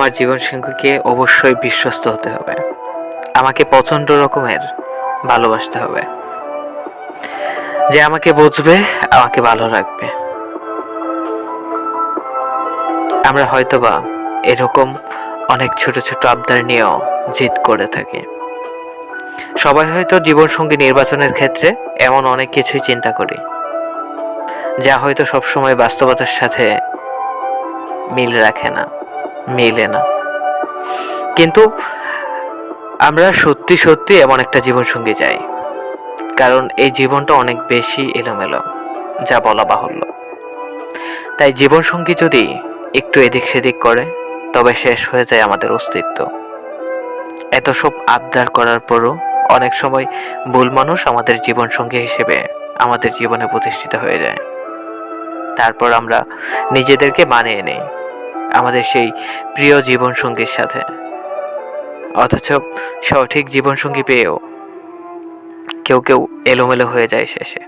আমার জীবনসঙ্গীকে অবশ্যই বিশ্বস্ত হতে হবে, আমাকে প্রচণ্ড রকমের ভালোবাসতে হবে, যে আমাকে বুঝবে, আমাকে ভালো রাখবে। আমরা হয়তোবা এরকম অনেক ছোট ছোট আবদার নিয়েও জিদ করে থাকি। সবাই হয়তো জীবনসঙ্গী নির্বাচনের ক্ষেত্রে এমন অনেক কিছুই চিন্তা করি, যা হয়তো সবসময় বাস্তবতার সাথে মিলে না। কিন্তু আমরা সত্যি সত্যি এমন একটা জীবনসঙ্গী চাই, কারণ এই জীবনটা অনেক বেশি এলোমেলো, যা বলা বাহুল্য। তাই জীবনসঙ্গী যদি একটু এদিক সেদিক করে, তবে শেষ হয়ে যায় আমাদের অস্তিত্ব। এত সব আবদার করার পরও অনেক সময় ভুল মানুষ আমাদের জীবনসঙ্গী হিসেবে আমাদের জীবনে প্রতিষ্ঠিত হয়ে যায়। তারপর আমরা নিজেদেরকে মানিয়ে নেই আমাদের সেই প্রিয় জীবনসঙ্গীর সাথে, অথচ সঠিক জীবনসঙ্গী পেয়েও কেউ কেউ এলোমেলো হয়ে যায় শেষে।